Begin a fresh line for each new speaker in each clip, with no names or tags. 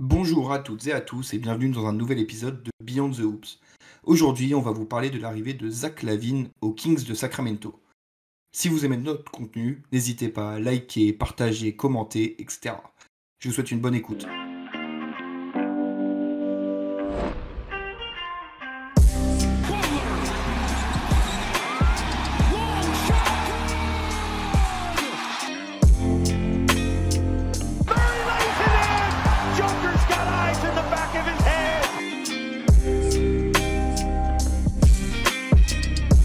Bonjour à toutes et à tous et bienvenue dans un nouvel épisode de Beyond the Hoops. Aujourd'hui, on va vous parler de l'arrivée de Zach LaVine aux Kings de Sacramento. Si vous aimez notre contenu, n'hésitez pas à liker, partager, commenter, etc. Je vous souhaite une bonne écoute.
Murray lays it in. Joker's got eyes in the back of his head.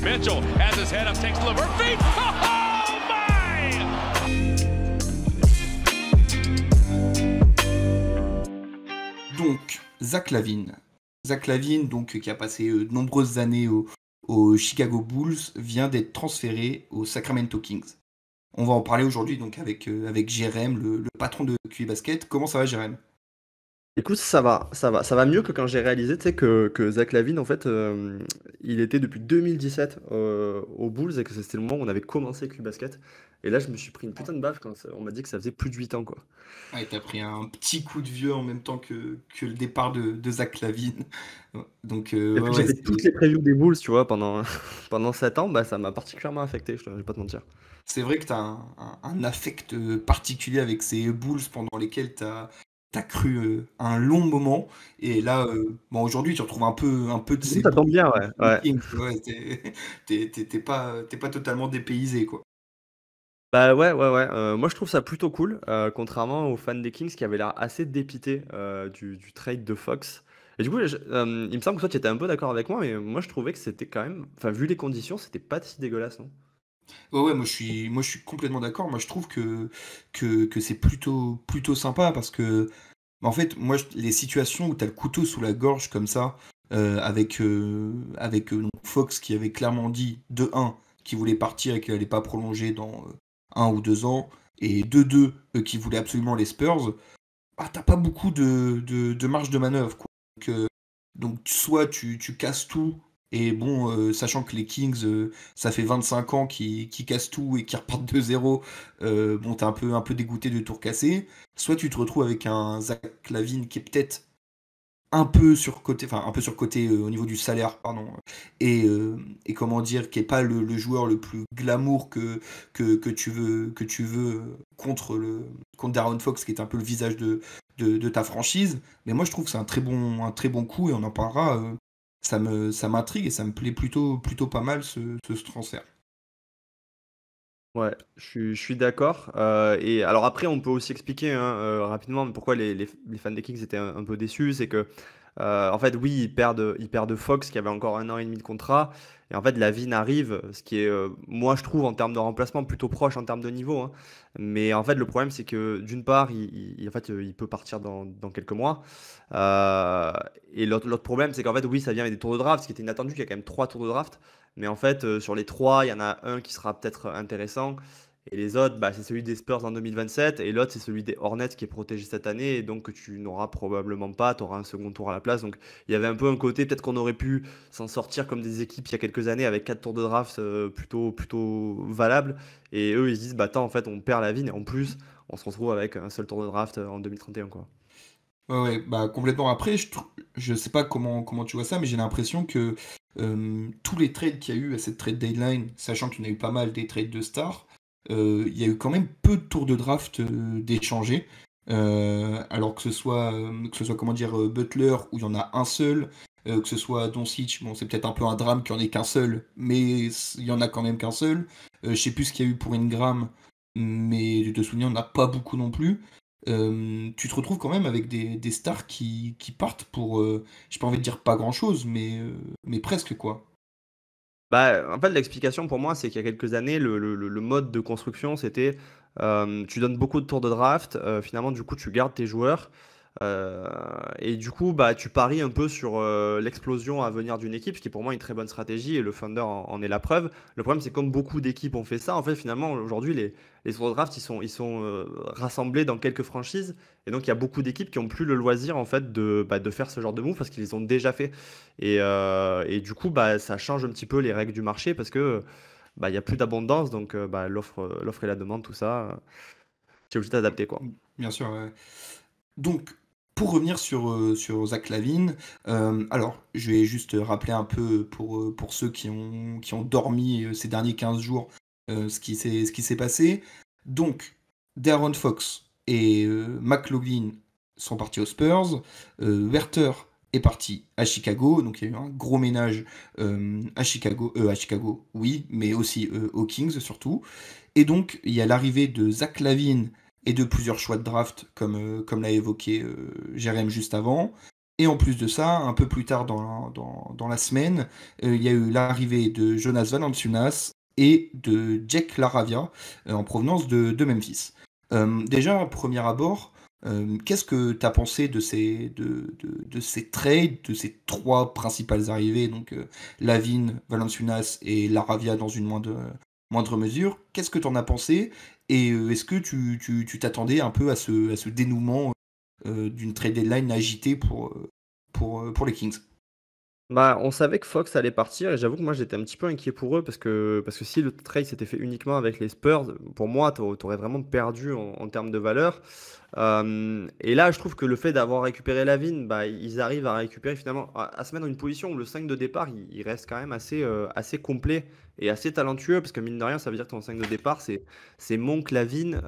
Mitchell has his head up, takes the liver feet. Oh my!
Donc, Zach LaVine. Zach LaVine, donc, qui a passé de nombreuses années aux Chicago Bulls, vient d'être transféré aux Sacramento Kings. On va en parler aujourd'hui donc avec Jérém, le patron de QI Basket. Comment ça va, Jérém?
Écoute, ça va mieux que quand j'ai réalisé, tu sais, que Zach LaVine, en fait, il était depuis 2017 aux Bulls et que c'était le moment où on avait commencé QI Basket. Et là, je me suis pris une putain de baffe quand on m'a dit que ça faisait plus de 8 ans, quoi.
Ouais, t'as pris un petit coup de vieux en même temps que le départ de Zach LaVine. Donc,
Et
ouais,
vu que j'ai
ouais,
fait toutes les previews des Bulls, tu vois, pendant, pendant 7 ans, bah, ça m'a particulièrement affecté, je vais pas te mentir.
c'est vrai que t'as un affect particulier avec ces Bulls pendant lesquels t'as cru un long moment. Et là, bon, aujourd'hui, tu retrouves un peu de
Du coup,
ces
ça
Bulls
tombe bien, ouais.
aux
Ouais.
Kings. Ouais, t'es pas totalement dépaysé, quoi.
Bah ouais, ouais, ouais. Moi, je trouve ça plutôt cool, contrairement aux fans des Kings qui avaient l'air assez dépités du trade de Fox. Et du coup, il me semble que toi, tu étais un peu d'accord avec moi, mais moi, je trouvais que c'était quand même, enfin, vu les conditions, c'était pas si dégueulasse, non?
Ouais, ouais, moi je suis complètement d'accord. Moi je trouve que c'est plutôt sympa parce que, en fait, moi, les situations où t'as le couteau sous la gorge comme ça, avec donc Fox qui avait clairement dit, de un qu'il voulait partir et qu'il allait pas prolonger dans 1 ou 2 ans, et de 2 qu'il voulait absolument les Spurs, bah, t'as pas beaucoup de marge de manœuvre, quoi. Donc soit tu casses tout, et bon, sachant que les Kings, ça fait 25 ans qu'ils cassent tout et qu'ils repartent de zéro, bon, t'es un peu dégoûté de tout recasser. Soit tu te retrouves avec un Zach LaVine qui est peut-être un peu surcoté au niveau du salaire, pardon, et comment dire, qui est pas le joueur le plus glamour que tu veux contre Darren Fox, qui est un peu le visage de ta franchise. Mais moi, je trouve que c'est un très bon coup, et on en parlera. Ça m'intrigue et ça me plaît plutôt pas mal ce transfert.
Ouais, je suis d'accord. Et alors après, on peut aussi expliquer hein, rapidement pourquoi les fans des Kings étaient un peu déçus. C'est que, en fait, oui, ils perdent Fox qui avait encore 1 an et demi de contrat. Et en fait, Lavine arrive, ce qui est, moi, je trouve, en termes de remplacement, plutôt proche en termes de niveau, hein. Mais en fait, le problème, c'est que d'une part, en fait, il peut partir dans quelques mois. Euh, et l'autre problème, c'est qu'en fait, oui, ça vient avec des tours de draft, ce qui était inattendu, qu'il y a quand même 3 tours de draft. Mais en fait, sur les trois, il y en a un qui sera peut-être intéressant. Et les autres, bah, c'est celui des Spurs en 2027. Et l'autre, c'est celui des Hornets qui est protégé cette année. Et donc, que tu n'auras probablement pas. Tu auras un second tour à la place. Donc, il y avait un peu un côté, peut-être qu'on aurait pu s'en sortir comme des équipes il y a quelques années avec 4 tours de draft plutôt valables. Et eux, ils se disent, bah, attends, en fait, on perd la vie. Et en plus, on se retrouve avec un seul tour de draft en 2031, quoi.
Ouais, ouais, bah complètement. Après, je sais pas comment tu vois ça, mais j'ai l'impression que tous les trades qu'il y a eu à cette trade deadline, sachant qu'il y en a eu pas mal des trades de stars, il y a eu quand même peu de tours de draft d'échangés. Alors que ce soit comment dire, Butler, où il y en a un seul, que ce soit Doncic, bon, c'est peut-être un peu un drame qu'il n'y en ait qu'un seul, mais il y en a quand même qu'un seul. Je sais plus ce qu'il y a eu pour Ingram, mais de souvenir, il n'y en a pas beaucoup non plus. Tu te retrouves quand même avec des stars qui partent pour, j'ai pas envie de dire pas grand-chose, mais presque, quoi.
Bah, en fait, l'explication pour moi, c'est qu'il y a quelques années, le mode de construction, c'était tu donnes beaucoup de tours de draft, finalement, du coup, tu gardes tes joueurs, euh, et du coup, bah, tu paries un peu sur l'explosion à venir d'une équipe, ce qui est pour moi une très bonne stratégie, et le Thunder en est la preuve. Le problème, c'est comme beaucoup d'équipes ont fait ça, en fait, finalement, aujourd'hui, les tours de draft, ils sont rassemblés dans quelques franchises, et donc il y a beaucoup d'équipes qui ont plus le loisir, en fait, de faire ce genre de move parce qu'ils les ont déjà fait. Et du coup, bah, ça change un petit peu les règles du marché parce que bah, il y a plus d'abondance, donc bah, l'offre et la demande, tout ça, tu es obligé d'adapter quoi.
Bien sûr, ouais. Donc, pour revenir sur Zach LaVine, alors je vais juste rappeler un peu pour ceux qui ont dormi ces derniers 15 jours ce qui s'est passé. Donc, De'Aaron Fox et McLaughlin sont partis aux Spurs. Werther est parti à Chicago, donc il y a eu un gros ménage à Chicago, oui, mais aussi aux Kings surtout. Et donc, il y a l'arrivée de Zach LaVine et de plusieurs choix de draft, comme l'a évoqué Jérém juste avant. Et en plus de ça, un peu plus tard dans la semaine, il y a eu l'arrivée de Jonas Valanciunas et de Jake LaRavia en provenance de Memphis. Déjà, à premier abord, qu'est-ce que tu as pensé de ces trades, de ces trois principales arrivées, donc LaVine, Valanciunas et LaRavia dans une moindre mesure? Qu'est-ce que tu en as pensé? Et est-ce que tu t'attendais un peu à ce dénouement d'une trade deadline agitée pour les Kings?
Bah, on savait que Fox allait partir et j'avoue que moi j'étais un petit peu inquiet pour eux parce que si le trade s'était fait uniquement avec les Spurs, pour moi, t'aurais vraiment perdu en termes de valeur. Et là, je trouve que le fait d'avoir récupéré Lavine, bah, ils arrivent à récupérer finalement, à se mettre dans une position où le 5 de départ, il reste quand même assez complet et assez talentueux parce que mine de rien, ça veut dire que ton 5 de départ, c'est Monk, Lavine,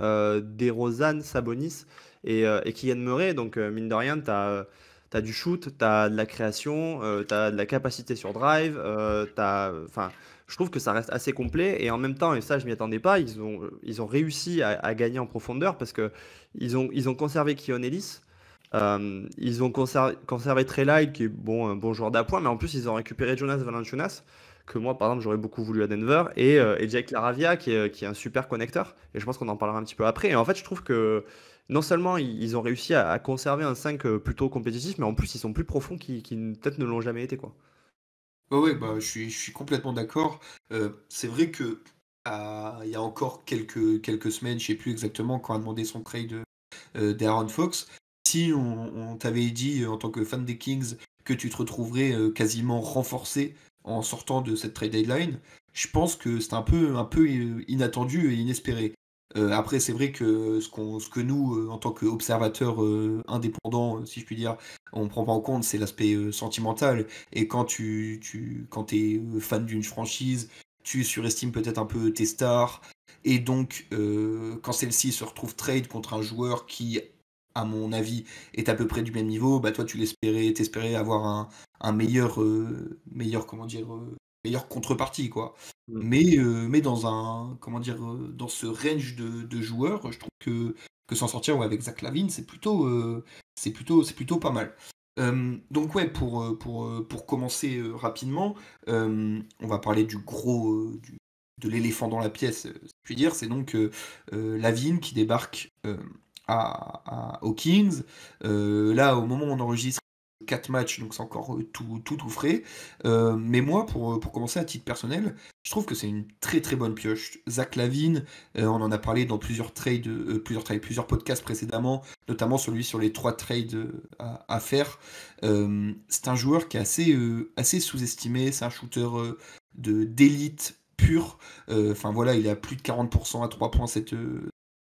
DeRozan, Sabonis et Keegan Murray. Donc, mine de rien, t'as du shoot, t'as de la création, t'as de la capacité sur drive, enfin, je trouve que ça reste assez complet et en même temps, et ça je m'y attendais pas, ils ont réussi à gagner en profondeur parce que ils ont conservé Keon Ellis, ils ont conservé Trey Lyles qui est bon, un bon joueur d'appoint, mais en plus ils ont récupéré Jonas Valanciunas que moi par exemple j'aurais beaucoup voulu à Denver et Jake LaRavia qui est un super connecteur et je pense qu'on en parlera un petit peu après et en fait je trouve que non seulement ils ont réussi à conserver un 5 plutôt compétitif, mais en plus ils sont plus profonds qui peut-être ne l'ont jamais été, quoi.
Ouais, ouais, bah, je suis complètement d'accord. C'est vrai que il y a encore quelques semaines, je sais plus exactement quand on a demandé son trade d'Aaron Fox, si on t'avait dit en tant que fan des Kings que tu te retrouverais quasiment renforcé en sortant de cette trade deadline, je pense que c'est un peu inattendu et inespéré. Après, c'est vrai que ce que nous, en tant qu'observateurs indépendants, si je puis dire, on prend pas en compte, c'est l'aspect sentimental. Et quand t'es fan d'une franchise, tu surestimes peut-être un peu tes stars. Et donc, quand celle-ci se retrouve trade contre un joueur qui, à mon avis, est à peu près du même niveau, bah toi, t'espérais avoir un meilleur, comment dire, meilleure contrepartie, quoi.
Mm.
Mais comment dire, dans ce range de joueurs, je trouve que s'en sortir ouais, avec Zach LaVine, c'est plutôt pas mal. Donc ouais, pour commencer rapidement, on va parler du gros, de l'éléphant dans la pièce, si je puis dire. C'est donc LaVine qui débarque aux Kings. Là, au moment où on enregistre 4 matchs, donc c'est encore tout frais. Mais moi, pour commencer à titre personnel, je trouve que c'est une très très bonne pioche. Zach LaVine, on en a parlé dans plusieurs podcasts précédemment, notamment celui sur les 3 trades à faire. C'est un joueur qui est assez sous-estimé, c'est un shooter d'élite pur. Enfin voilà, il est à plus de 40% à 3 points cette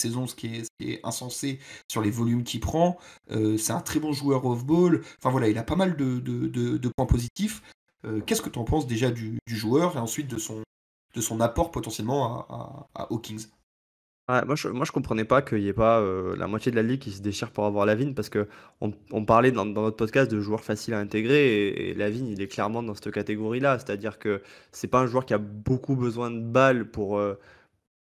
saison, ce qui est insensé sur les volumes qu'il prend. C'est un très bon joueur off-ball. Enfin voilà, il a pas mal de points positifs. Qu'est-ce que tu en penses déjà du joueur et ensuite de son apport potentiellement à Hawkins?
Ouais, moi je comprenais pas qu'il y ait pas la moitié de la ligue qui se déchire pour avoir Lavine parce que on parlait dans notre podcast de joueurs faciles à intégrer et Lavine il est clairement dans cette catégorie-là, c'est-à-dire que c'est pas un joueur qui a beaucoup besoin de balles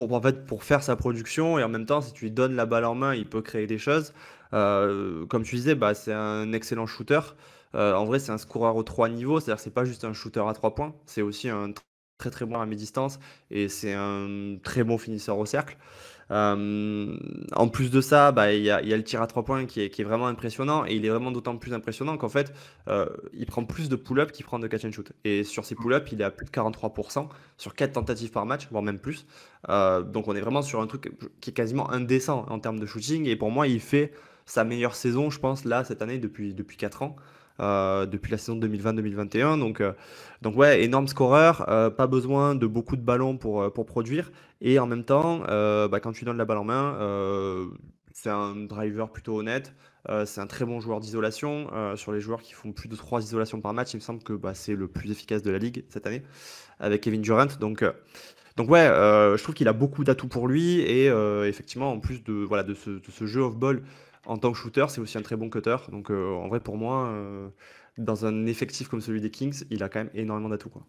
en fait, pour faire sa production et en même temps, si tu lui donnes la balle en main, il peut créer des choses. Comme tu disais, bah, c'est un excellent shooter. En vrai, c'est un scoreur aux 3 niveaux, c'est-à-dire que c'est pas juste un shooter à 3 points, c'est aussi un très très bon à mi-distance et c'est un très bon finisseur au cercle. Euh, En plus de ça, bah, il y a le tir à 3 points qui est vraiment impressionnant et il est vraiment d'autant plus impressionnant qu'en fait, il prend plus de pull-up qu'il prend de catch and shoot. Et sur ses pull-up, il est à plus de 43% sur 4 tentatives par match, voire même plus. Donc on est vraiment sur un truc qui est quasiment indécent en termes de shooting. Et pour moi, il fait sa meilleure saison, je pense, là, cette année, depuis 4 ans. Depuis la saison 2020-2021. Donc ouais, énorme scoreur, pas besoin de beaucoup de ballons pour produire. Et en même temps, bah, quand tu donnes la balle en main, c'est un driver plutôt honnête. C'est un très bon joueur d'isolation. Sur les joueurs qui font plus de 3 isolations par match, il me semble que c'est le plus efficace de la ligue cette année avec Kevin Durant. Donc ouais, je trouve qu'il a beaucoup d'atouts pour lui et effectivement, en plus de ce jeu off-ball en tant que shooter, c'est aussi un très bon cutter. Donc en vrai, pour moi, dans un effectif comme celui des Kings, il a quand même énormément d'atouts, quoi.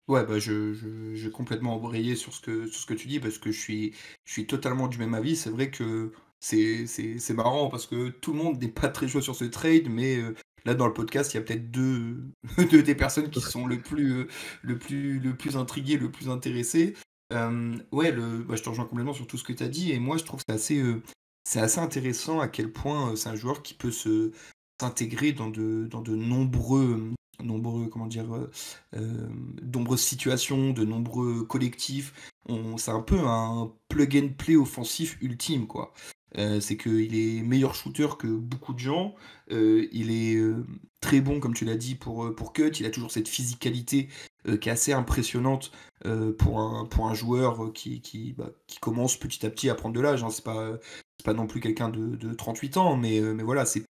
Ouais, bah je vais complètement embrayer sur ce que tu dis parce que je suis totalement du même avis. C'est vrai que c'est marrant parce que tout le monde n'est pas très chaud sur ce trade, mais là dans le podcast, il y a peut-être deux des personnes qui sont le plus intriguées, le plus intéressées. Ouais, bah, je te rejoins complètement sur tout ce que tu as dit et moi je trouve que c'est assez intéressant à quel point c'est un joueur qui peut s'intégrer dans de nombreux, comment dire, de nombreuses situations, de nombreux collectifs. C'est un peu un plug and play offensif ultime, quoi. C'est qu'il est meilleur shooter que beaucoup de gens. Il est très bon, comme tu l'as dit, pour cut. Il a toujours cette physicalité qui est assez impressionnante pour un joueur qui commence petit à petit à prendre de l'âge, hein. C'est pas non plus quelqu'un de 38 ans, mais voilà, c'est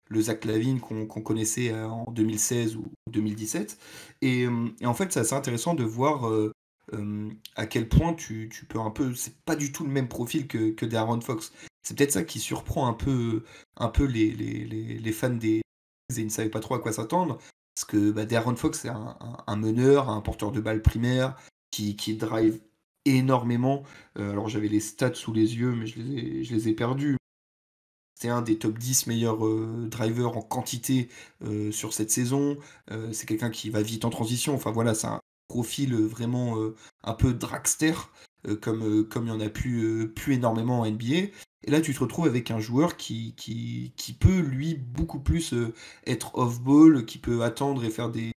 le Zach LaVine qu'on connaissait en 2016 ou 2017. Et en fait, c'est assez intéressant de voir à quel point tu peux un peu. C'est pas du tout le même profil que De'Aaron Fox. C'est peut-être ça qui surprend un peu les fans des. Et ils ne savaient pas trop à quoi s'attendre. Parce que bah, De'Aaron Fox, c'est un meneur, un porteur de balle primaire qui drive énormément. Alors j'avais les stats sous les yeux, mais je les ai perdus. C'est un des top 10 meilleurs drivers en quantité sur cette saison. C'est quelqu'un qui va vite en transition. Enfin voilà, c'est un profil vraiment un peu dragster, comme il y en a plus énormément en NBA. Et là, tu te retrouves avec un joueur qui peut, lui, beaucoup plus être off-ball, qui peut attendre et faire des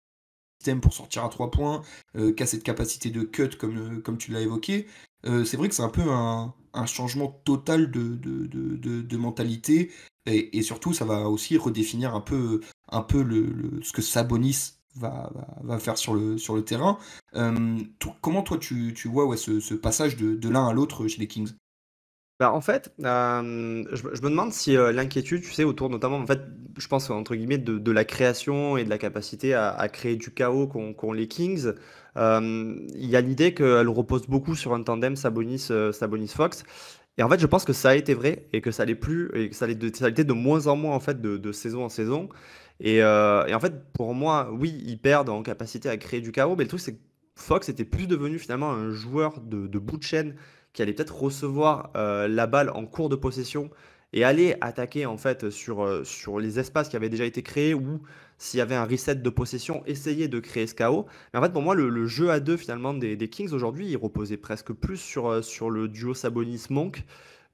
systèmes pour sortir à 3 points, qui a cette capacité de cut, comme tu l'as évoqué. C'est vrai que c'est un peu un changement total de mentalité. Et surtout, ça va aussi redéfinir un peu ce que Sabonis va faire sur le terrain. Comment toi tu vois ouais, ce passage de l'un à l'autre chez les Kings?
Bah, en fait, je me demande si, l'inquiétude, tu sais, autour notamment, en fait, je pense, entre guillemets, de la création et de la capacité à créer du chaos qu'ont les Kings, il y a l'idée qu'elle repose beaucoup sur un tandem Sabonis-Fox. Et en fait, je pense que ça a été vrai et que ça l'est plus et que ça l'était de moins en moins, en fait, de saison en saison. Et en fait, pour moi, oui, ils perdent en capacité à créer du chaos, mais le truc, c'est que Fox était plus devenu finalement un joueur de bout de chaîne qui allait peut-être recevoir la balle en cours de possession et aller attaquer en fait sur les espaces qui avaient déjà été créés ou s'il y avait un reset de possession, essayer de créer ce chaos. Mais en fait, pour moi, le jeu à deux finalement des Kings aujourd'hui, il reposait presque plus sur le duo Sabonis-Monk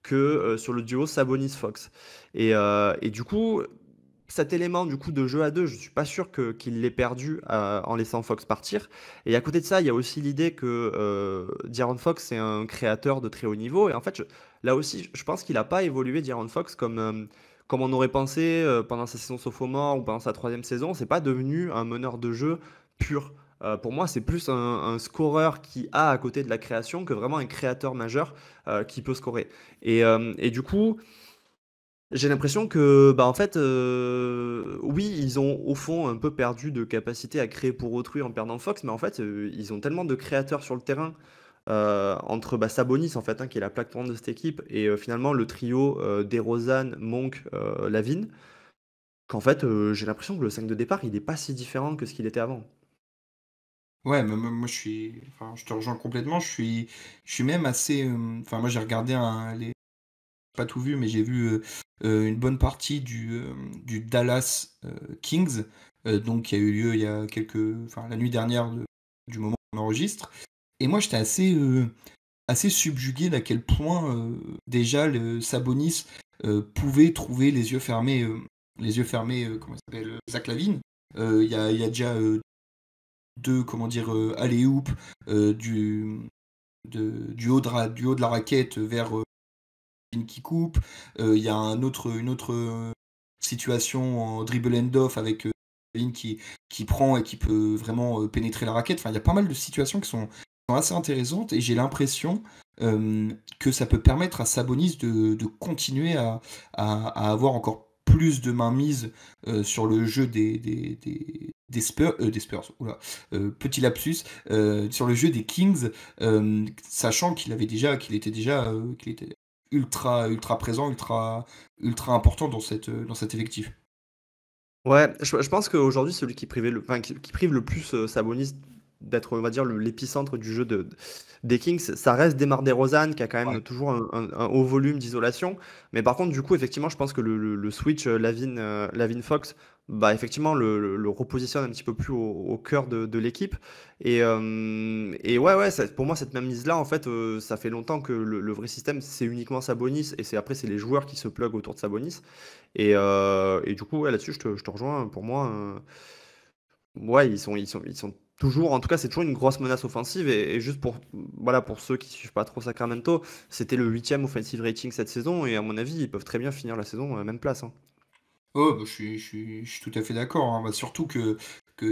que sur le duo Sabonis-Fox. Et du coup, cet élément du coup de jeu à deux, je suis pas sûr qu'il l'ait perdu en laissant Fox partir. Et à côté de ça, il y a aussi l'idée que De'Aaron Fox est un créateur de très haut niveau. Et en fait, là aussi, je pense qu'il n'a pas évolué De'Aaron Fox comme on aurait pensé pendant sa saison sophomore ou pendant sa troisième saison. C'est pas devenu un meneur de jeu pur. Pour moi, c'est plus un scoreur qui a à côté de la création que vraiment un créateur majeur qui peut scorer. Et du coup, j'ai l'impression que, bah, en fait, oui, ils ont au fond un peu perdu de capacité à créer pour autrui en perdant Fox, mais en fait, ils ont tellement de créateurs sur le terrain entre bah, Sabonis, en fait, hein, qui est la plaque tournante de cette équipe, et finalement le trio DeRozan, Monk, Lavine, qu'en fait, j'ai l'impression que le 5 de départ, il n'est pas si différent que ce qu'il était avant.
Ouais, mais moi enfin, je te rejoins complètement. Je suis même assez. Enfin, moi j'ai regardé pas tout vu, mais j'ai vu une bonne partie du Dallas Kings, donc qui a eu lieu il y a enfin la nuit dernière du moment où on enregistre. Et moi j'étais assez subjugué d'à quel point déjà le Sabonis pouvait trouver les yeux fermés, comment il s'appelle, Zach LaVine. Il y a déjà deux, comment dire, alley-oop du haut de la raquette vers qui coupe. Il y a une autre situation en dribble end-off avec qui prend et qui peut vraiment pénétrer la raquette. Enfin, il y a pas mal de situations sont assez intéressantes et j'ai l'impression que ça peut permettre à Sabonis de continuer à avoir encore plus de mainmise sur le jeu des Spurs, oula, petit lapsus, sur le jeu des Kings, sachant qu'il était déjà ultra présent, ultra important dans cet effectif.
Ouais, je pense qu'aujourd'hui, celui qui prive le plus Sabonis d'être, on va dire, l'épicentre du jeu des Kings, ça reste Demar DeRozan, qui a quand même
Ouais.
toujours un haut volume d'isolation. Mais par contre, du coup, effectivement, je pense que le switch Lavin-Fox, bah, effectivement, le repositionne un petit peu plus au cœur de l'équipe. Et ouais, ouais, pour moi, cette même mise-là, en fait, ça fait longtemps que le vrai système, c'est uniquement Sabonis, et après, c'est les joueurs qui se pluguent autour de Sabonis. Et du coup, ouais, là-dessus, je te rejoins. Pour moi, ouais, ils sont toujours, en tout cas, c'est toujours une grosse menace offensive. Et juste voilà, pour ceux qui suivent pas trop Sacramento, c'était le 8e offensive rating cette saison. Et à mon avis, ils peuvent très bien finir la saison même place, hein.
Oh, bah, je suis tout à fait d'accord, hein. Bah, surtout que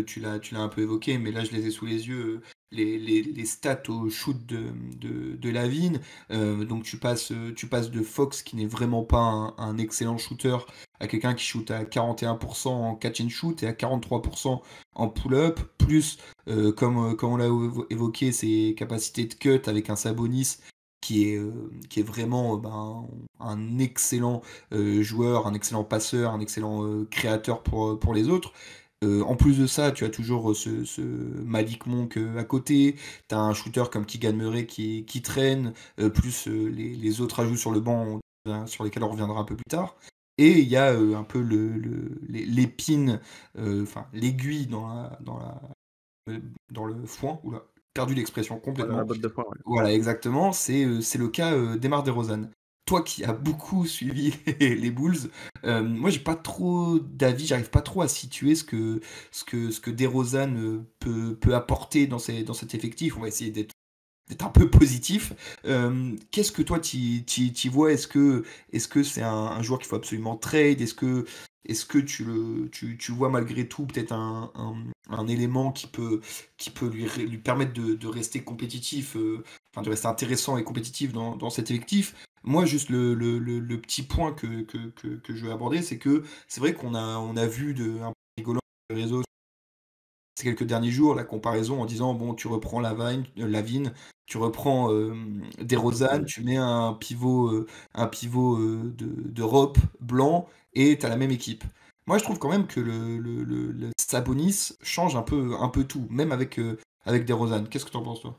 tu l'as un peu évoqué, mais là je les ai sous les yeux, les stats au shoot de Lavine. Donc tu passes de Fox qui n'est vraiment pas un excellent shooter à quelqu'un qui shoot à 41% en catch and shoot et à 43% en pull-up, plus comme on l'a évoqué, ses capacités de cut avec un Sabonis qui est vraiment un excellent joueur, un excellent passeur, un excellent créateur pour les autres. En plus de ça, tu as toujours ce Malik Monk à côté, tu as un shooter comme Keegan Murray qui traîne, plus les autres ajouts sur le banc sur lesquels on reviendra un peu plus tard. Et il y a un peu l'épine, enfin l'aiguille dans le foin, oula, perdu l'expression
Voilà, la
complètement.
botte de foin, ouais.
Voilà, exactement, c'est le cas d'Emar DeRozan. Toi qui as beaucoup suivi les Bulls, moi j'ai pas trop d'avis, j'arrive pas trop à situer ce que DeRozan peut apporter dans cet effectif. On va essayer d'être un peu positif. Qu'est-ce que toi t'y vois? Est-ce que c'est un joueur qu'il faut absolument trade? Est-ce que tu vois malgré tout peut-être un élément qui peut lui permettre de rester compétitif, enfin de rester intéressant et compétitif dans cet effectif? Moi, juste le petit point que je veux aborder, c'est que c'est vrai qu'on a vu un peu rigolant sur les réseaux ces quelques derniers jours la comparaison en disant bon, tu reprends Lavine, tu reprends DeRozan, tu mets un pivot d'Europe blanc et tu as la même équipe. Moi, je trouve quand même que le Sabonis change un peu tout, même avec DeRozan. Qu'est-ce que tu en penses, toi?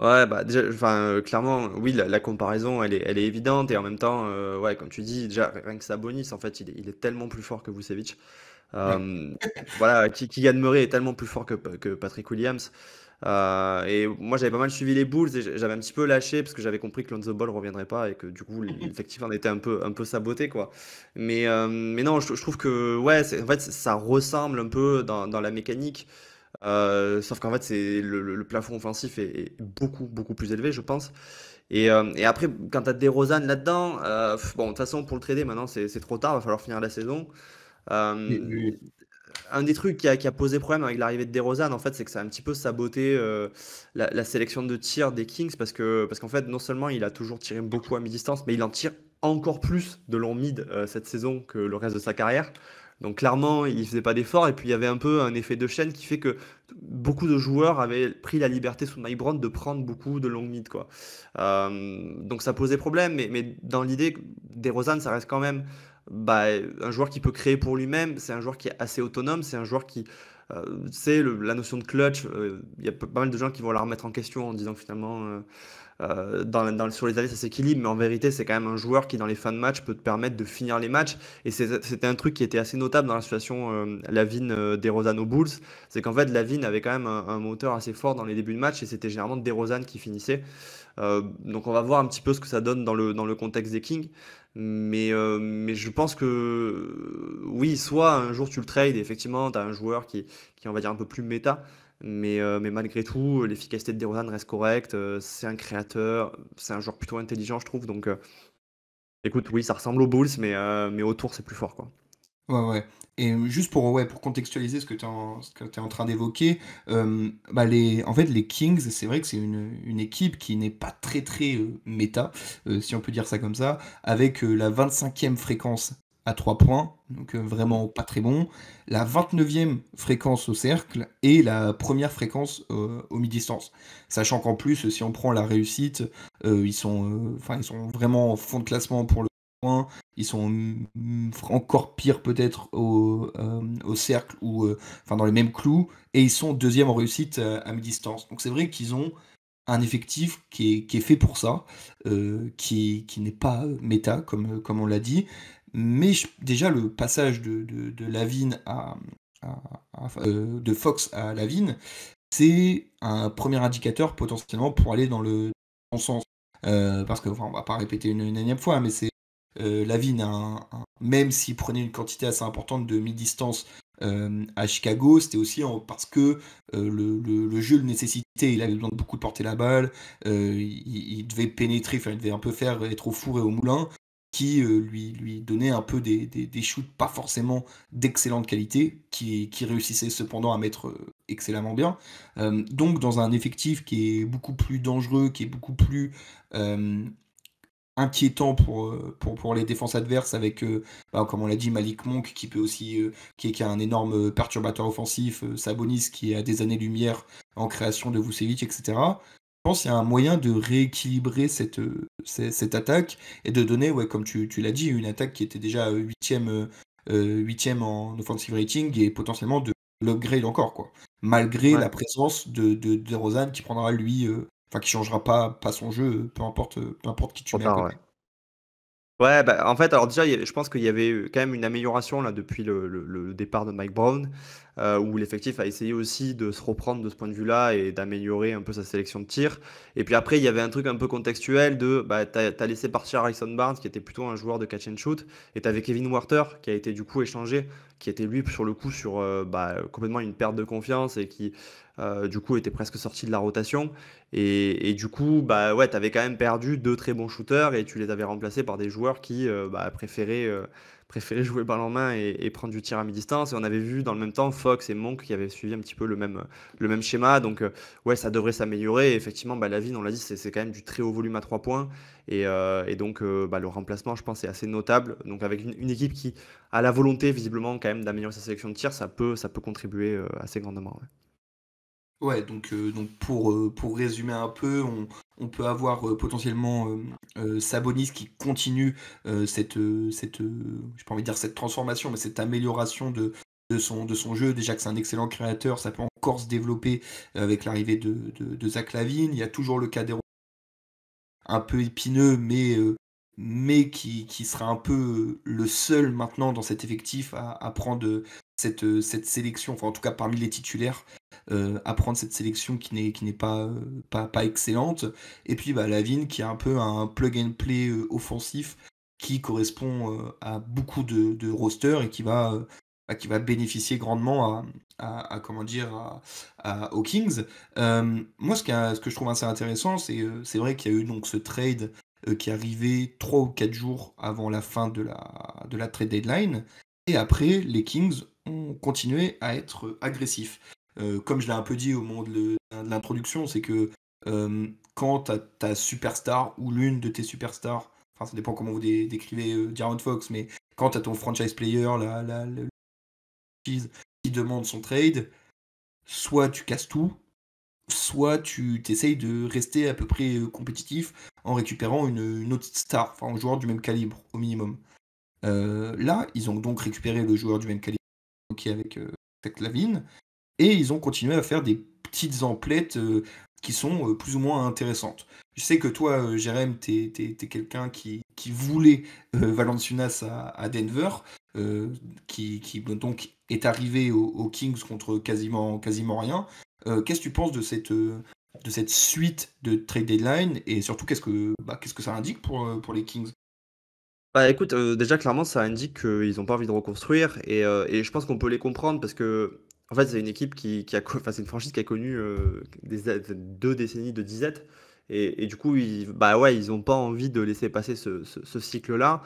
Ouais, bah déjà, enfin, clairement, oui, la comparaison, elle est évidente. Et en même temps, ouais, comme tu dis, déjà, rien que Sabonis, en fait, il est tellement plus fort que Vucevic.
Ouais.
Voilà, Keegan Murray est tellement plus fort que Patrick Williams. Et moi, j'avais pas mal suivi les Bulls et j'avais un petit peu lâché parce que j'avais compris que Lonzo Ball reviendrait pas et que du coup, l'effectif en était un peu saboté, quoi. Mais non, je trouve que, ouais, en fait, ça ressemble un peu dans la mécanique. Sauf qu'en fait, le plafond offensif est beaucoup, beaucoup plus élevé, je pense. Et après, quand tu as DeRozan là-dedans, bon, de toute façon, pour le trader, maintenant, c'est trop tard, va falloir finir la saison.
Oui,
Euh,
oui,
un des trucs qui a posé problème avec l'arrivée de DeRozan, en fait, c'est que ça a un petit peu saboté la sélection de tir des Kings parce qu'en fait, non seulement il a toujours tiré beaucoup à mi-distance, mais il en tire encore plus de long mid cette saison que le reste de sa carrière. Donc clairement, il faisait pas d'efforts et puis il y avait un peu un effet de chaîne qui fait que beaucoup de joueurs avaient pris la liberté sous Mike Brown de prendre beaucoup de long mid, quoi. Donc ça posait problème, mais dans l'idée, DeRozan, ça reste quand même bah, un joueur qui peut créer pour lui-même, c'est un joueur qui est assez autonome, c'est un joueur qui, c'est la notion de clutch, il y a pas mal de gens qui vont la remettre en question en disant que finalement, sur les années ça s'équilibre, mais en vérité c'est quand même un joueur qui dans les fins de match peut te permettre de finir les matchs, et c'était un truc qui était assez notable dans la situation Lavine DeRozan aux Bulls, c'est qu'en fait Lavine avait quand même un moteur assez fort dans les débuts de match, et c'était généralement DeRozan qui finissait. Donc on va voir un petit peu ce que ça donne dans le contexte des Kings. Mais je pense que oui, soit un jour tu le trades et effectivement tu as un joueur qui on va dire un peu plus méta, mais malgré tout, l'efficacité de DeRozan reste correcte. C'est un créateur, c'est un joueur plutôt intelligent, je trouve. Donc écoute, oui, ça ressemble aux Bulls, mais autour c'est plus fort, quoi.
Ouais, ouais. Et juste pour, ouais, pour contextualiser ce que tu es en train d'évoquer, bah en fait, les Kings, c'est vrai que c'est une équipe qui n'est pas très, très méta, si on peut dire ça comme ça, avec la 25e fréquence à 3 points, donc vraiment pas très bon, la 29e fréquence au cercle et la première fréquence au mi-distance. Sachant qu'en plus, si on prend la réussite, ils sont vraiment en fond de classement pour le point. Ils sont encore pires peut-être au cercle ou enfin dans les mêmes clous et ils sont deuxième en réussite à mi-distance. Donc c'est vrai qu'ils ont un effectif qui est fait pour ça, qui n'est pas méta comme on l'a dit. Mais déjà le passage de Lavine de Fox à Lavine, c'est un premier indicateur potentiellement pour aller dans le bon sens. Parce que, enfin, on va pas répéter une énième fois, mais c'est Lavine, même s'il prenait une quantité assez importante de mi-distance à Chicago, c'était aussi parce que le jeu le nécessitait. Il avait besoin de beaucoup de porter la balle, il devait pénétrer, enfin, il devait un peu faire être au four et au moulin, qui lui donnait un peu des shoots pas forcément d'excellente qualité, qui réussissaient cependant à mettre excellemment bien. Donc dans un effectif qui est beaucoup plus dangereux, qui est beaucoup plus inquiétant pour les défenses adverses avec, comme on l'a dit, Malik Monk qui peut aussi, qui a un énorme perturbateur offensif, Sabonis qui est à des années-lumière en création de Vucevic, etc. Je pense qu'il y a un moyen de rééquilibrer cette attaque et de donner, ouais, comme tu l'as dit, une attaque qui était déjà huitième en offensive rating et potentiellement de l'upgrade encore, quoi. Malgré
Ouais.
la présence de Rosanne qui prendra lui, enfin qui changera pas son jeu, peu importe qui tu
Trop
mets à
tard, ouais.
côté.
Ouais, bah, en fait, alors déjà, je pense qu'il y avait eu quand même une amélioration là depuis le départ de Mike Brown, où l'effectif a essayé aussi de se reprendre de ce point de vue-là et d'améliorer un peu sa sélection de tir. Et puis après, il y avait un truc un peu contextuel de, bah, t'as laissé partir Harrison Barnes, qui était plutôt un joueur de catch and shoot, et t'avais Kevin Huerter, qui a été du coup échangé, qui était lui sur le coup sur bah, complètement une perte de confiance et qui du coup était presque sorti de la rotation. Et du coup, bah ouais, tu avais quand même perdu deux très bons shooters et tu les avais remplacés par des joueurs qui bah, préféraient jouer balle en main et prendre du tir à mi-distance. Et on avait vu dans le même temps Fox et Monk qui avaient suivi un petit peu le même schéma. Donc ouais, ça devrait s'améliorer. Et effectivement, bah, Lavine, on l'a dit, c'est quand même du très haut volume à 3 points. Et donc bah, le remplacement, je pense, est assez notable. Donc avec une équipe qui a la volonté visiblement quand même d'améliorer sa sélection de tir, ça peut contribuer assez grandement. Ouais.
Ouais, donc pour résumer un peu, on peut avoir potentiellement Sabonis qui continue j'ai pas envie de dire cette transformation, mais cette amélioration de son jeu. Déjà que c'est un excellent créateur, ça peut encore se développer avec l'arrivée de Zach LaVine. Il y a toujours le cas des un peu épineux, mais qui sera un peu le seul maintenant dans cet effectif à prendre cette sélection, enfin en tout cas parmi les titulaires, à prendre cette sélection qui n'est pas excellente. Et puis bah, Lavine qui est un peu un plug and play offensif qui correspond à beaucoup de rosters et qui va bénéficier grandement comment dire, aux Kings. Moi, ce que je trouve assez intéressant, c'est vrai qu'il y a eu donc ce trade qui est arrivé 3 ou 4 jours avant la fin de la trade deadline. Et après, les Kings ont continué à être agressifs. Comme je l'ai un peu dit au moment de l'introduction, c'est que quand ta superstar ou l'une de tes superstars, enfin ça dépend comment vous décrivez De'Aaron Fox, mais quand tu as ton franchise player, le qui demande son trade, soit tu casses tout, soit tu t'essayes de rester à peu près compétitif en récupérant une autre star, enfin un joueur du même calibre au minimum. Là, ils ont donc récupéré le joueur du même calibre qui est avec Zach LaVine, et ils ont continué à faire des petites emplettes qui sont plus ou moins intéressantes. Je sais que toi, Jérém, t'es quelqu'un qui voulait Valanciunas à Denver, qui donc est arrivé aux Kings contre quasiment rien. Qu'est-ce que tu penses de cette suite de trade deadline et surtout qu'est-ce que ça indique pour les Kings?
Bah, écoute, déjà clairement ça indique qu'ils ont pas envie de reconstruire et je pense qu'on peut les comprendre parce qu'en fait, c'est une équipe qui a enfin, c'est une franchise qui a connu, des a 2 décennies de disette et du coup, bah, ouais, ils ont pas envie de laisser passer ce cycle-là.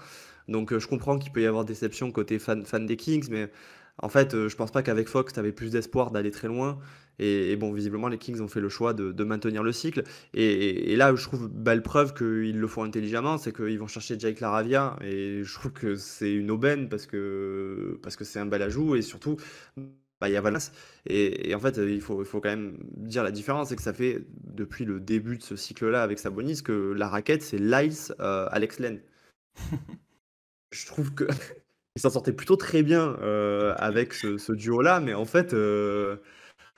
Donc je comprends qu'il peut y avoir déception côté fan des Kings, mais en fait, je pense pas qu'avec Fox, tu avais plus d'espoir d'aller très loin. Et bon, visiblement, les Kings ont fait le choix de maintenir le cycle. Et là, où je trouve belle preuve qu'ils le font intelligemment, c'est qu'ils vont chercher Jake Laravia. Et je trouve que c'est une aubaine parce que c'est un bel ajout. Et surtout, bah, il y a Valence. Et en fait, il faut quand même dire la différence, c'est que ça fait depuis le début de ce cycle-là avec Sabonis que la raquette, c'est Lyles, Alex Len. Je trouve que il s'en sortait plutôt très bien avec ce duo-là, mais en fait,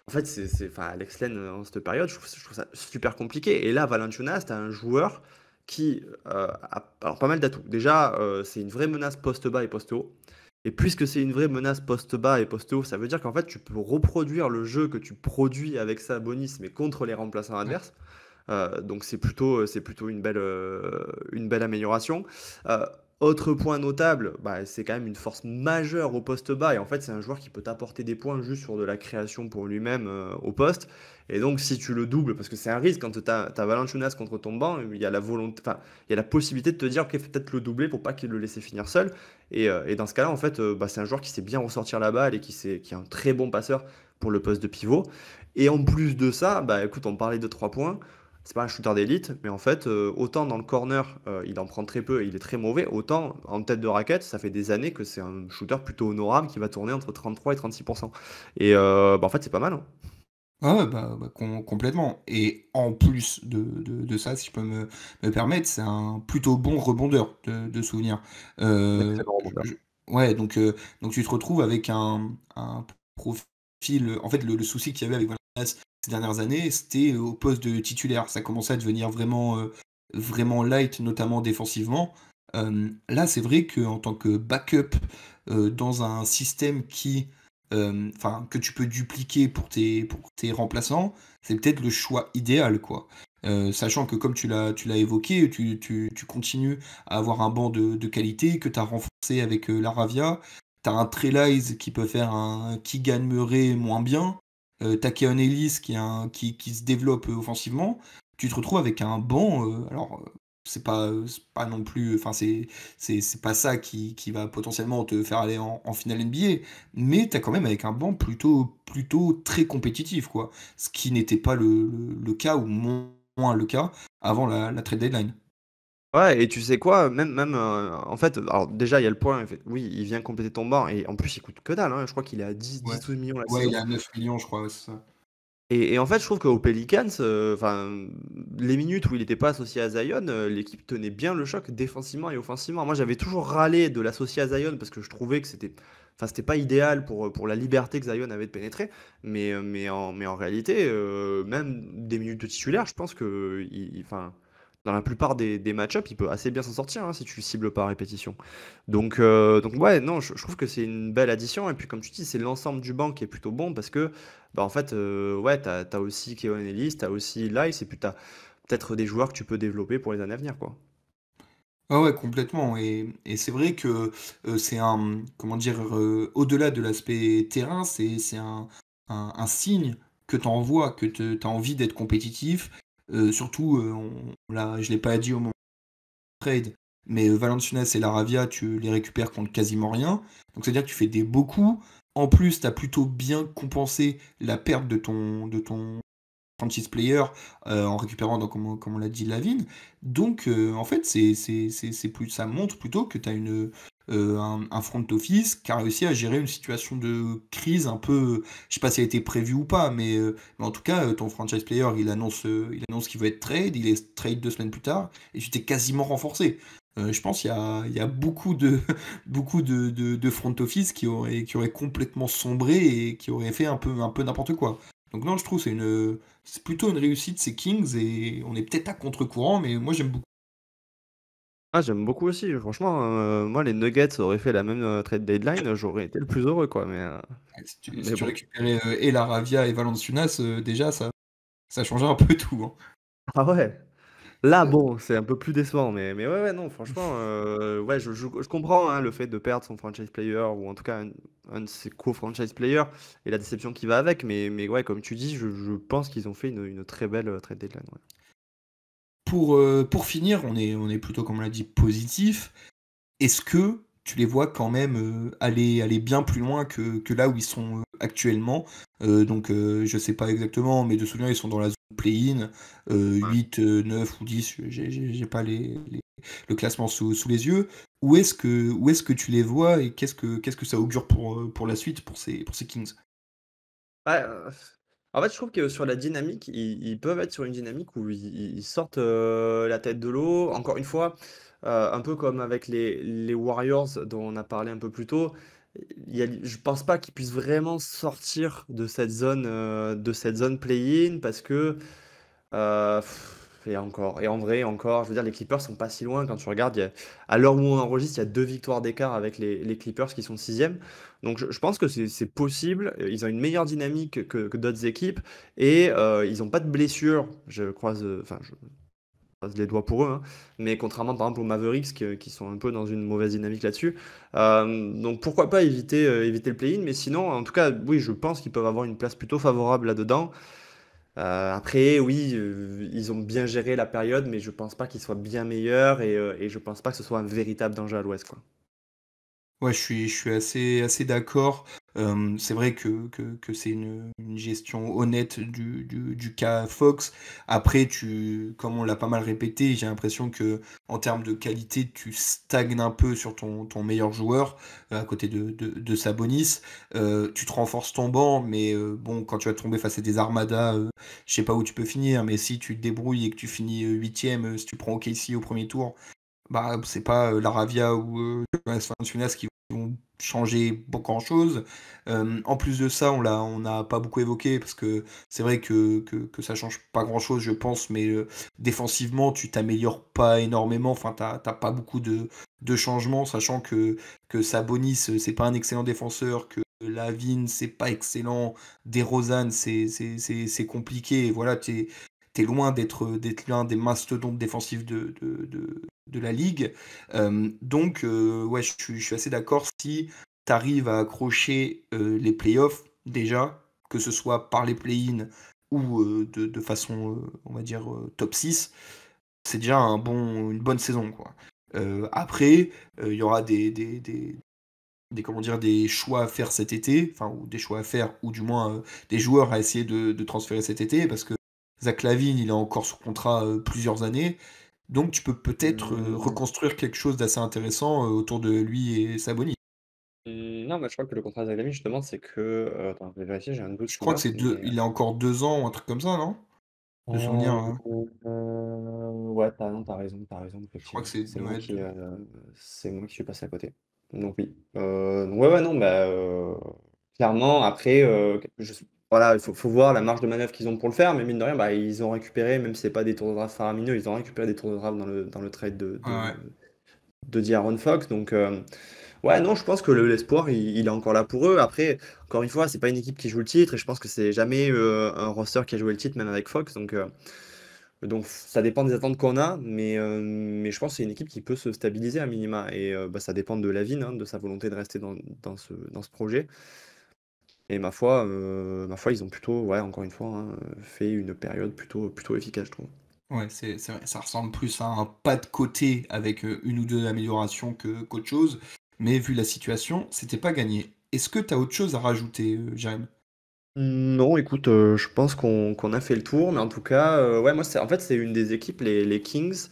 enfin, Alex Len en cette période, je trouve ça super compliqué. Et là, Valanciunas, tu as un joueur qui a alors, pas mal d'atouts. Déjà, c'est une vraie menace poste bas et poste haut. Et puisque c'est une vraie menace poste bas et poste haut, ça veut dire qu'en fait, tu peux reproduire le jeu que tu produis avec Sabonis, mais contre les remplaçants
Ouais.
adverses. Donc c'est plutôt une belle amélioration. Euh, Autre point notable, bah, c'est quand même une force majeure au poste bas. Et en fait, c'est un joueur qui peut t'apporter des points juste sur de la création pour lui-même au poste. Et donc, si tu le doubles, parce que c'est un risque quand tu as Valanciunas contre ton banc, il y a la volonté, enfin, il y a la possibilité de te dire, ok, faut peut-être le doubler pour pas qu'il le laisse finir seul. Et dans ce cas-là, en fait, bah, c'est un joueur qui sait bien ressortir la balle et qui est un très bon passeur pour le poste de pivot. Et en plus de ça, bah, écoute, on parlait de 3 points. C'est pas un shooter d'élite, mais en fait, autant dans le corner, il en prend très peu et il est très mauvais, autant en tête de raquette, ça fait des années que c'est un shooter plutôt honorable qui va tourner entre 33 et 36%. Et bah, en fait, c'est pas mal, hein.
Ah ouais, complètement. Et en plus de ça, si je peux me permettre, c'est un plutôt bon rebondeur de souvenirs.
Excellent rebondeur.
Ouais, donc tu te retrouves avec un profil. En fait, le souci qu'il y avait avec Valanciunas ces dernières années, c'était au poste de titulaire. Ça commençait à devenir vraiment light, notamment défensivement. Là, c'est vrai qu'en tant que backup dans un système enfin, que tu peux dupliquer pour tes remplaçants, c'est peut-être le choix idéal, quoi. Sachant que comme tu l'as évoqué, tu continues à avoir un banc de qualité que tu as renforcé avec Laravia. Tu as un Trey Lyles qui peut faire un Keegan Murray moins bien. Tu as Keon Ellis qui se développe offensivement. Tu te retrouves avec un banc. Alors, c'est pas non plus. Enfin, c'est pas ça qui va potentiellement te faire aller en finale NBA. Mais tu as quand même avec un banc plutôt très compétitif, quoi. Ce qui n'était pas le cas, ou moins le cas, avant la trade deadline.
Ouais, et tu sais quoi? Même, en fait, alors déjà, il y a le point, oui, il vient compléter ton banc et en plus, il coûte que dalle, hein. Je crois qu'il est à 10,
Ouais.
12 millions la
Ouais, il est
saison.
à 9 millions, je crois, ouais, c'est ça.
Et en fait, je trouve qu'aux Pelicans, enfin, les minutes où il n'était pas associé à Zion, l'équipe tenait bien le choc défensivement et offensivement. Moi, j'avais toujours râlé de l'associer à Zion parce que je trouvais que c'était pas idéal pour la liberté que Zion avait de pénétrer. Mais en réalité, même des minutes de titulaire, je pense que, enfin, dans la plupart des match-ups, il peut assez bien s'en sortir, hein, si tu le cibles pas à répétition. Donc ouais, non, je trouve que c'est une belle addition. Et puis, comme tu dis, c'est l'ensemble du banc qui est plutôt bon parce que bah, en fait, ouais, t'as aussi Keon Ellis, t'as aussi Lyles, et puis t'as peut-être des joueurs que tu peux développer pour les années à venir, quoi.
Ah ouais, complètement. Et c'est vrai que c'est comment dire, au-delà de l'aspect terrain, c'est un signe que tu envoies, que tu as envie d'être compétitif. Surtout, je l'ai pas dit au moment du trade, mais Valanciunas et Laravia, tu les récupères contre quasiment rien. Donc c'est-à-dire que tu fais des beaux coups. En plus, tu as plutôt bien compensé la perte de ton franchise player en récupérant, donc, comme on l'a dit, Lavine. Donc, en fait, ça montre plutôt que tu as un front office qui a réussi à gérer une situation de crise un peu. Je sais pas si elle a été prévue ou pas, mais en tout cas, ton franchise player, il annonce qu'il veut être trade, il est trade 2 semaines plus tard, et tu t'es quasiment renforcé. Je pense qu'il y a beaucoup de front office qui auraient complètement sombré et qui auraient fait un peu n'importe quoi. Donc non, je trouve que c'est plutôt une réussite, ces Kings, et on est peut-être à contre-courant, mais moi j'aime beaucoup.
Ah, j'aime beaucoup aussi, franchement, moi, les Nuggets auraient fait la même trade deadline, j'aurais été le plus heureux, quoi. Mais,
Si tu, si
mais
tu
bon.
récupérais et Laravia et Valanciunas, déjà ça changeait un peu tout, hein.
Ah ouais. Là,
Euh,
bon, c'est un peu plus décevant, mais ouais, ouais, non, franchement, ouais, je comprends, hein, le fait de perdre son franchise player, ou en tout cas un de ses co-franchise players, et la déception qui va avec, mais ouais, comme tu dis, je pense qu'ils ont fait une très belle trade deadline, ouais.
pour finir, on est plutôt, comme on l'a dit, positif. est-ce que tu les vois quand même aller bien plus loin que là où ils sont actuellement? Donc, je sais pas exactement, mais de souvenir, ils sont dans la zone play-in, 8, 9 ou 10, j'ai pas le classement sous les yeux. Où est-ce que tu les vois et qu'est-ce que ça augure pour la suite, pour ces Kings?
Ouais, en fait, je trouve que sur la dynamique, ils peuvent être sur une dynamique où ils sortent, la tête de l'eau. Encore une fois, un peu comme avec les Warriors dont on a parlé un peu plus tôt, je pense pas qu'ils puissent vraiment sortir de cette zone play-in parce que, Heu, et encore et en vrai, encore, je veux dire, les Clippers sont pas si loin quand tu regardes, à l'heure où on enregistre, il y a 2 victoires d'écart avec les Clippers qui sont 6e. Donc je pense que c'est possible, ils ont une meilleure dynamique que d'autres équipes et ils ont pas de blessures. Je croise les doigts pour eux, hein, mais contrairement, par exemple, aux Mavericks qui sont un peu dans une mauvaise dynamique là-dessus. Donc pourquoi pas éviter le play-in, mais sinon, en tout cas, oui, je pense qu'ils peuvent avoir une place plutôt favorable là-dedans. Après, oui, ils ont bien géré la période, mais je pense pas qu'ils soient bien meilleurs et je pense pas que ce soit un véritable danger à l'Ouest, quoi.
Ouais, je suis assez d'accord. C'est vrai que c'est une gestion honnête du cas Fox. Après, comme on l'a pas mal répété, j'ai l'impression que en termes de qualité, tu stagnes un peu sur ton meilleur joueur, à côté de Sabonis. Tu te renforces ton banc, mais bon, quand tu vas tomber face à des armadas, je sais pas où tu peux finir, mais si tu te débrouilles et que tu finis 8e, si tu prends OKC au premier tour, bah, c'est pas Laravia ou Jonas Valanciunas qui vont changer grand-chose. En plus de ça, on n'a pas beaucoup évoqué parce que c'est vrai que ça change pas grand-chose, je pense, mais défensivement, tu t'améliores pas énormément. Enfin, t'as pas beaucoup de changements, sachant que Sabonis, c'est pas un excellent défenseur, que Lavine, c'est pas excellent, DeRozan, c'est compliqué. Et voilà, t'es loin d'être l'un des mastodontes défensifs de la ligue. Donc, ouais, je suis assez d'accord. Si tu arrives à accrocher les playoffs, déjà, que ce soit par les play-in ou de façon, on va dire, top 6, c'est déjà une bonne saison, quoi. Après, il y aura comment dire, des choix à faire cet été, enfin, ou des choix à faire, ou du moins des joueurs à essayer de transférer cet été, parce que Zach LaVine, il est encore sous contrat plusieurs années, donc tu peux peut-être
Mmh,
reconstruire quelque chose d'assez intéressant autour de lui et Sabonis.
non, bah, je crois que le contrat de Zagami justement, c'est que, attends, je vais vérifier, j'ai un doute
Je
qui
crois que
meurt,
c'est deux,
mais
il a encore 2 ans ou un truc comme ça, non? De souvenir, hein.
ouais, non, tu raison,
Je crois que
effectivement.
c'est ouais,
C'est moi qui suis passé à côté. Donc oui. Donc ouais, ouais, non, bah, clairement, après, voilà, faut voir la marge de manœuvre qu'ils ont pour le faire, mais mine de rien, bah, ils ont récupéré, même si c'est pas des tours de draft faramineux, ils ont récupéré des tours de draft dans le trade
ouais.
de D'Aaron Fox. Donc, ouais, non, je pense que l'espoir, il est encore là pour eux. Après, encore une fois, c'est pas une équipe qui joue le titre, et je pense que c'est jamais un roster qui a joué le titre, même avec Fox. Donc ça dépend des attentes qu'on a, mais je pense que c'est une équipe qui peut se stabiliser à minima. Et bah, ça dépend de Lavine, hein, de sa volonté de rester dans ce projet. Et ma foi, ils ont plutôt, ouais, encore une fois, hein, fait une période plutôt efficace, je trouve.
Ouais, c'est vrai, ça ressemble plus à un pas de côté avec une ou deux améliorations qu'autre chose, mais vu la situation, c'était pas gagné. Est-ce que tu as autre chose à rajouter, Jérém?
Non, écoute, je pense qu'on a fait le tour, mais en tout cas, ouais, moi, en fait, c'est une des équipes, les Kings,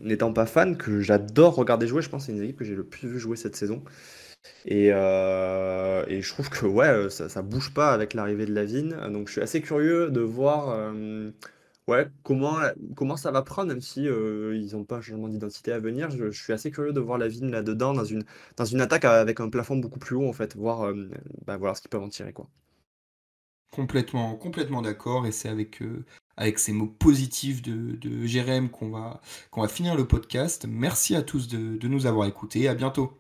n'étant pas fan, que j'adore regarder jouer. Je pense que c'est une des équipes que j'ai le plus vu jouer cette saison. Et je trouve que ouais, ça bouge pas avec l'arrivée de Lavine. Donc je suis assez curieux de voir ouais, comment ça va prendre, même si ils n'ont pas un changement d'identité à venir. Je suis assez curieux de voir Lavine là-dedans, dans une attaque avec un plafond beaucoup plus haut, en fait, bah, voir ce qu'ils peuvent en tirer, quoi.
Complètement, complètement d'accord, et c'est avec ces mots positifs de Jérém qu'on va finir le podcast. Merci à tous de nous avoir écoutés. À bientôt.